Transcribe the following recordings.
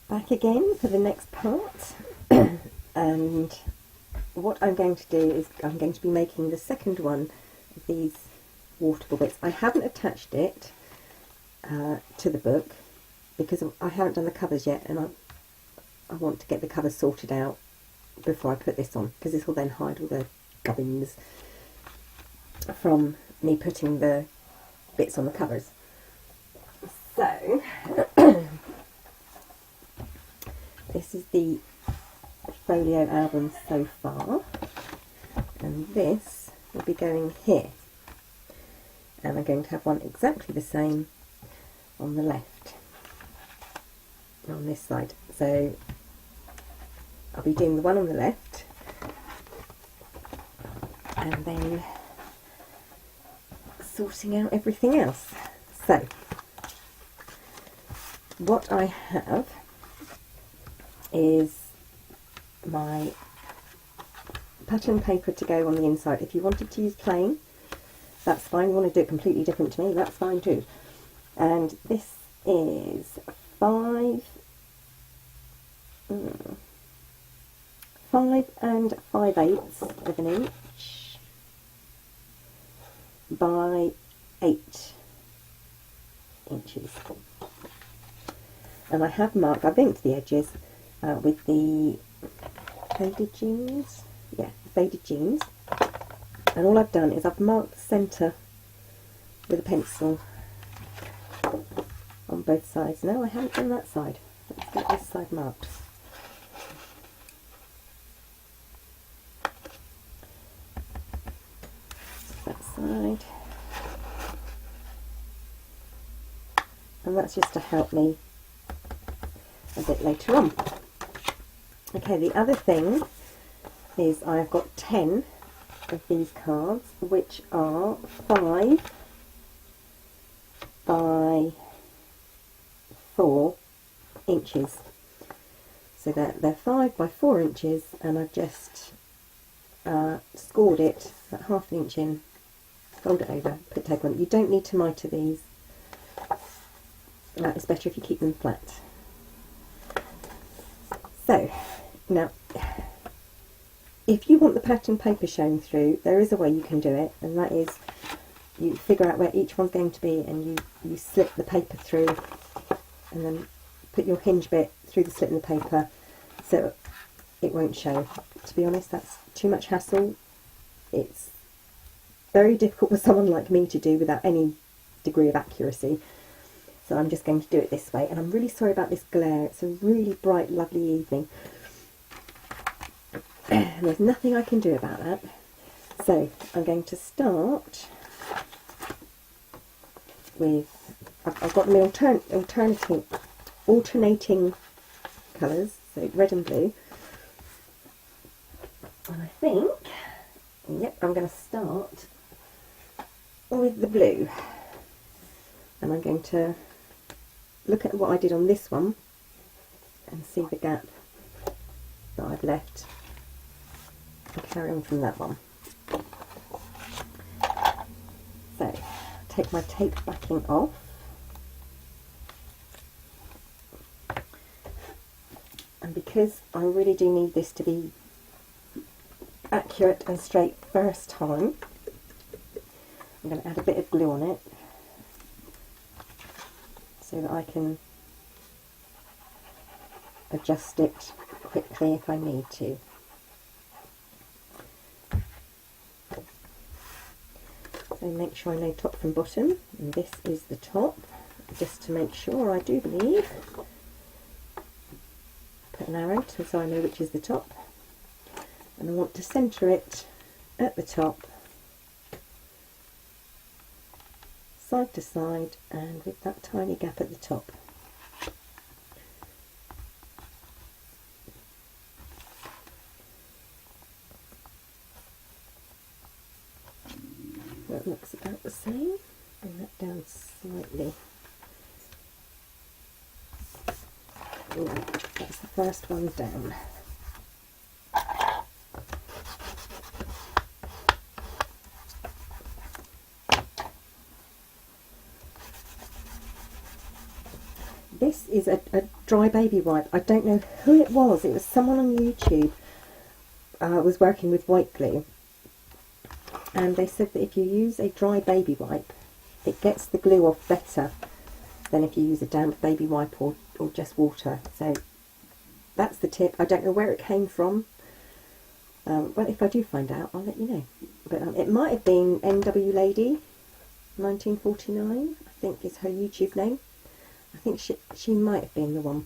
Back again for the next part. And what I'm going to do is I'm going to be making the second one of these waterfall bits. I haven't attached it to the book because I haven't done the covers yet, and I want to get the covers sorted out before I put this on, because this will then hide all the gubbins from me putting the bits on the covers. So this is the Folio album so far, and this will be going here, and I'm going to have one exactly the same on the left, on this side. So I'll be doing the one on the left, and then sorting out everything else. So what I have is my pattern paper to go on the inside. If you wanted to use plain, that's fine. You want to do it completely different to me, that's fine too. And this is 5 and 5/8 of an inch by 8 inches. And I have marked, I've inked the edges with the faded jeans, faded jeans, and all I've done is I've marked the centre with a pencil on both sides. No, I haven't done that side. Let's get this side marked. That side, and that's just to help me a bit later on. Okay, the other thing is I've got 10 of these cards, which are 5 by 4 inches. So they're 5 by 4 inches, and I've just scored it at half an inch in, fold it over, put tape on. You don't need to mitre these. It's better if you keep them flat. So now, if you want the pattern paper showing through, there is a way you can do it, and that is you figure out where each one's going to be, and you slip the paper through, and then put your hinge bit through the slit in the paper so it won't show. To be honest, that's too much hassle. It's very difficult for someone like me to do without any degree of accuracy. So I'm just going to do it this way, and I'm really sorry about this glare. It's a really bright, lovely evening. And there's nothing I can do about that. So I'm going to start with, I've got my alternating colours, so red and blue. And I think, yep, I'm going to start with the blue. And I'm going to look at what I did on this one and see the gap that I've left and carry on from that one. So take my tape backing off, and because I really do need this to be accurate and straight first time, I'm going to add a bit of glue on it so that I can adjust it quickly if I need to. So make sure I know top from bottom, and this is the top, just to make sure, I do believe. Put an arrow so I know which is the top, and I want to centre it at the top, side to side, and with that tiny gap at the top. That looks about the same. Bring that down slightly. Right, that's the first one down. this is a dry baby wipe. I don't know who it was. It was someone on YouTube was working with white glue, and they said that if you use a dry baby wipe, it gets the glue off better than if you use a damp baby wipe or just water. So that's the tip. I don't know where it came from, but if I do find out, I'll let you know. But it might have been NW Lady 1949, I think is her YouTube name. I think she might have been the one.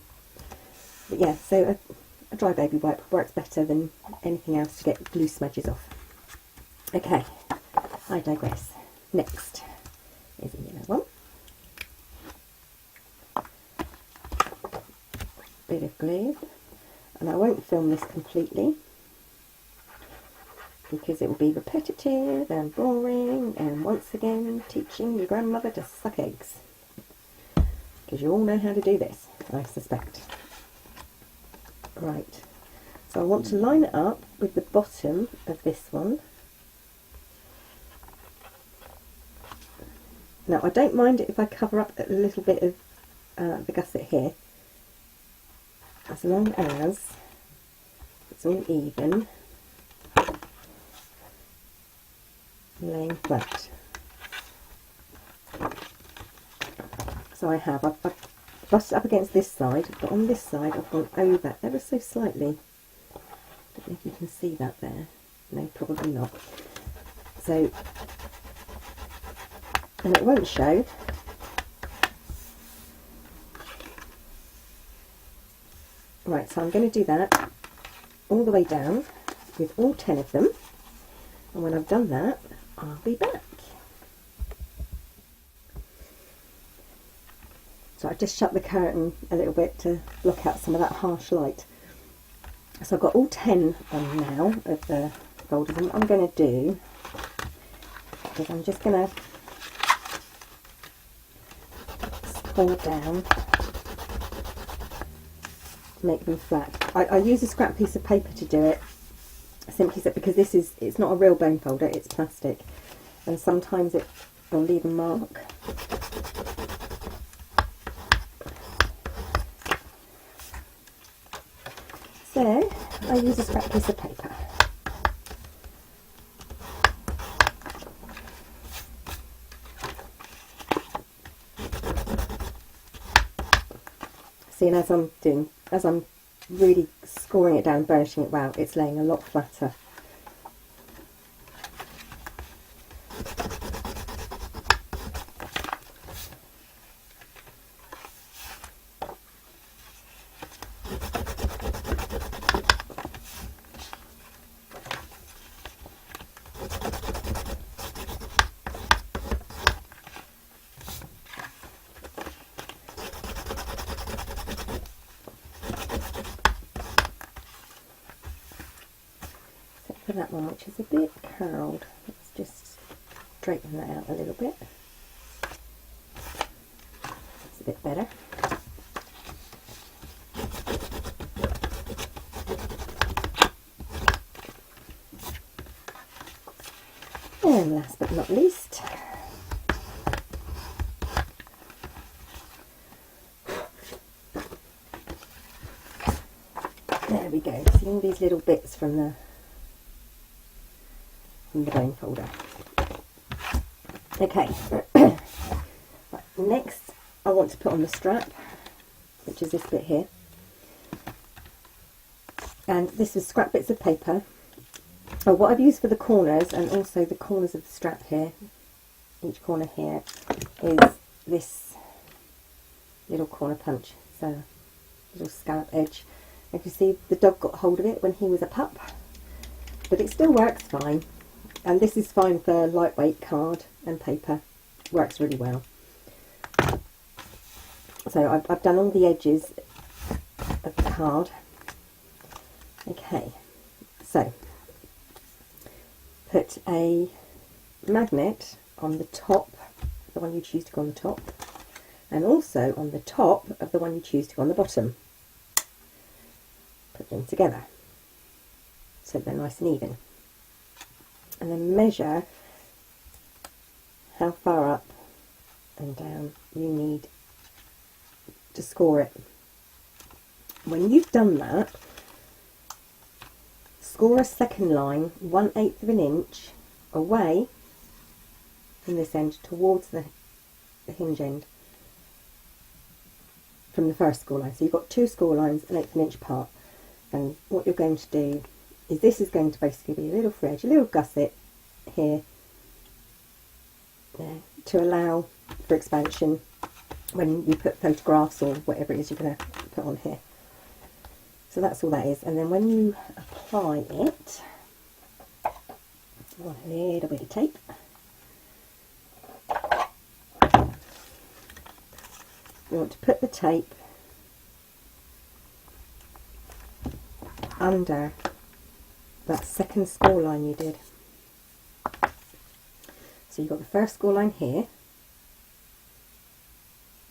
But yeah, so a dry baby wipe works better than anything else to get glue smudges off. Okay, I digress. Next is a yellow one. Bit of glue, and I won't film this completely because it will be repetitive and boring, and once again teaching your grandmother to suck eggs, because you all know how to do this, I suspect. Right, so I want to line it up with the bottom of this one. Now I don't mind it if I cover up a little bit of the gusset here, as long as it's all even, laying flat. So I've butted up against this side, but on this side I've gone over ever so slightly. Don't know if you can see that there. No, probably not. So, and it won't show. Right, so I'm going to do that all the way down with all 10 of them, and when I've done that, I'll be back. So I just shut the curtain a little bit to block out some of that harsh light. So I've got all 10 on now of the goldens, and what I'm going to do is I'm just going to scroll down, make them flat. I use a scrap piece of paper to do it, simply so because it's not a real bone folder, it's plastic, and sometimes it will leave a mark. So I use a scrap piece of paper. See, and as I'm really scoring it down, burnishing it, wow, it's laying a lot flatter. For that one, which is a bit curled, let's just straighten that out a little bit. It's a bit better. And last but not least, there we go. See all these little bits from the bone folder. Okay, right, next I want to put on the strap, which is this bit here, and this is scrap bits of paper. What I've used for the corners, and also the corners of the strap here, each corner here, is this little corner punch, so little scallop edge. You can see the dog got hold of it when he was a pup, but it still works fine. And this is fine for lightweight card and paper. Works really well. So I've done all the edges of the card. Okay, so put a magnet on the top, the one you choose to go on the top, and also on the top of the one you choose to go on the bottom. Put them together so they're nice and even. And then measure how far up and down you need to score it. When you've done that, score a second line 1/8 of an inch away from this end towards the hinge end from the first score line. So you've got two score lines 1/8 of an inch apart, and what you're going to do is this is going to basically be a little fridge, a little gusset here there, to allow for expansion when you put photographs or whatever it is you're going to put on here. So that's all that is. And then when you apply it, you want a little bit of tape. You want to put the tape under that second score line you did. So you've got the first score line here,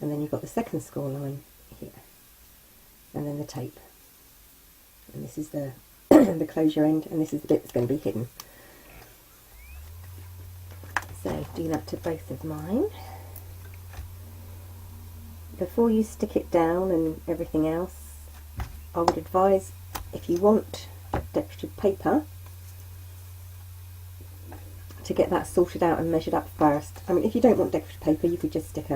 and then you've got the second score line here, and then the tape. And this is the the closure end, and this is the bit that's going to be hidden. So do that to both of mine. Before you stick it down and everything else, I would advise, if you want decorative paper, to get that sorted out and measured up first. I mean, if you don't want decorative paper, you could just stick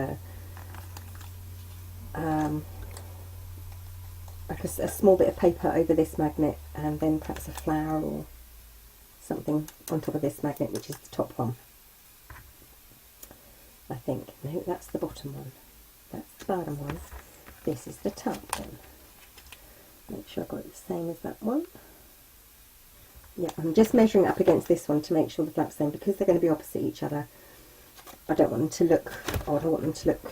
like a small bit of paper over this magnet, and then perhaps a flower or something on top of this magnet, which is the top one. I think. No, that's the bottom one. That's the bottom one. This is the top one. Make sure I've got it the same as that one. Yeah, I'm just measuring up against this one to make sure the flap's the same, because they're going to be opposite each other. I don't want them to look odd, I want them to look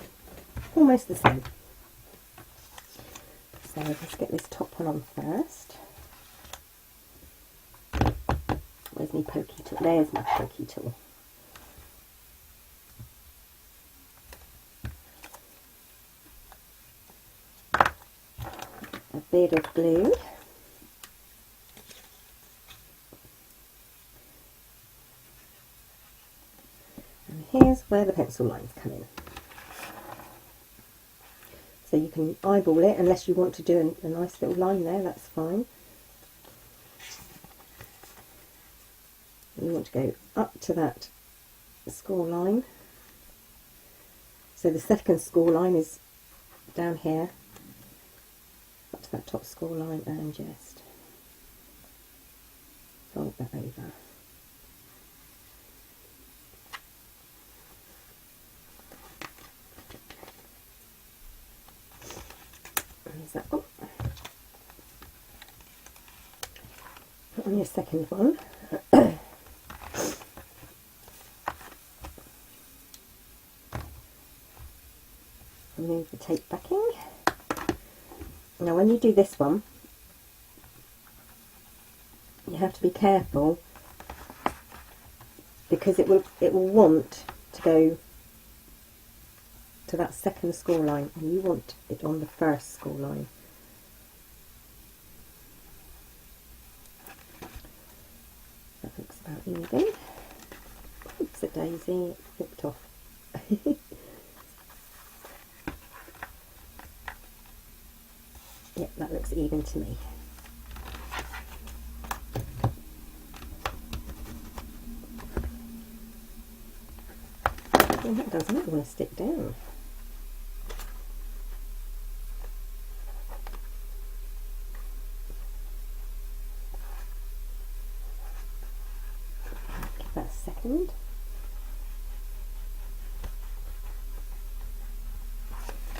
almost the same. So let's get this top one on first. Where's my pokey tool? There's my pokey tool. A bit of glue. And here's where the pencil lines come in. So you can eyeball it, unless you want to do a nice little line there, that's fine. You want to go up to that score line. So the second score line is down here, up to that top score line, and just fold that over. There's that one. Put on your second one. Remove the tape backing. Now when you do this one, you have to be careful, because it will want to go to that second score line, and you want it on the first score line. That looks about even. Oops, a daisy, it flipped off. Yep, that looks even to me. Well, that does not want to stick down. Give that a second.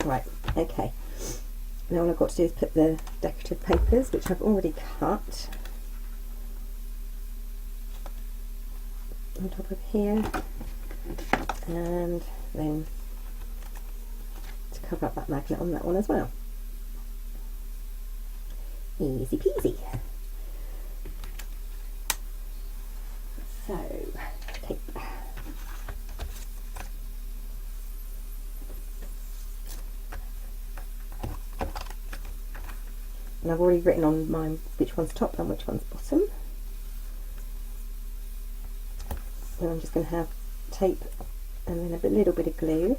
Right, okay. Now all I've got to do is put the decorative papers, which I've already cut, on top of here, and then to cover up that magnet on that one as well. Easy peasy. So, tape. And I've already written on mine which one's top and which one's bottom. And I'm just going to have tape and then a little bit of glue.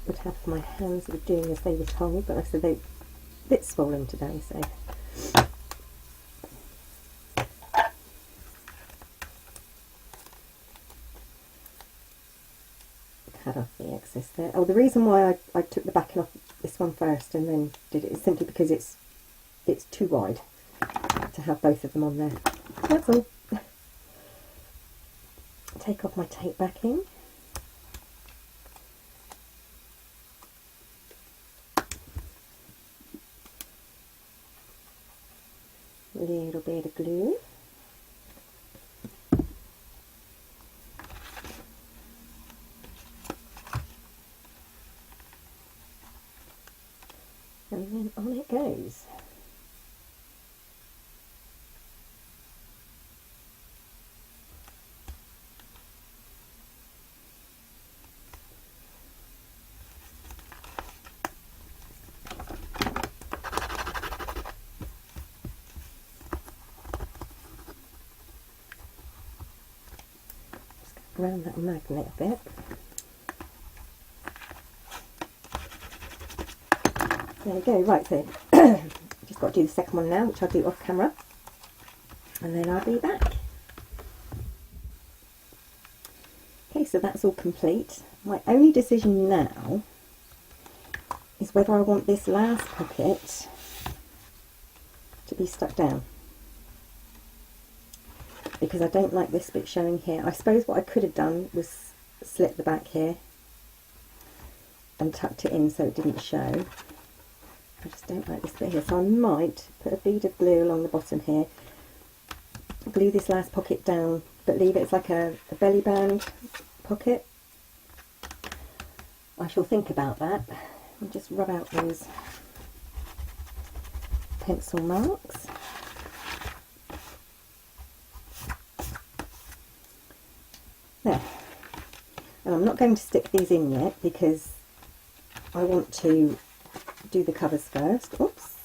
would have my hands were doing as they were told, but like I said, they're a bit swollen today, so. Cut off the excess there. Oh, the reason why I took the backing off this one first and then did it is simply because it's too wide to have both of them on there. That's all. Take off my tape backing. A little bit of glue. And then on it goes. Just around that magnet a bit. There we go, right, so just got to do the second one now, which I'll do off camera, and then I'll be back. Okay, so that's all complete. My only decision now is whether I want this last pocket to be stuck down, because I don't like this bit showing here. I suppose what I could have done was slit the back here and tucked it in so it didn't show. I just don't like this bit here, so I might put a bead of glue along the bottom here, glue this last pocket down, but leave it as like a belly band pocket. I shall think about that. I'll just rub out those pencil marks. There. And I'm not going to stick these in yet because I want to do the covers first. Oops.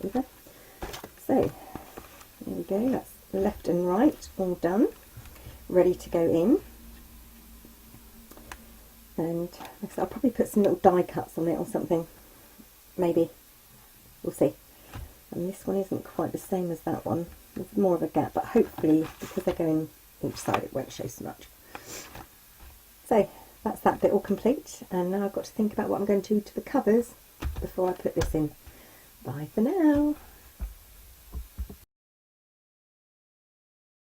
Over. So, there we go. That's left and right all done. Ready to go in. And like I said, I'll probably put some little die cuts on it or something. Maybe. We'll see. And this one isn't quite the same as that one. There's more of a gap, but hopefully because they're going each side it won't show so much. So that's that bit all complete, and now I've got to think about what I'm going to do to the covers before I put this in. Bye for now.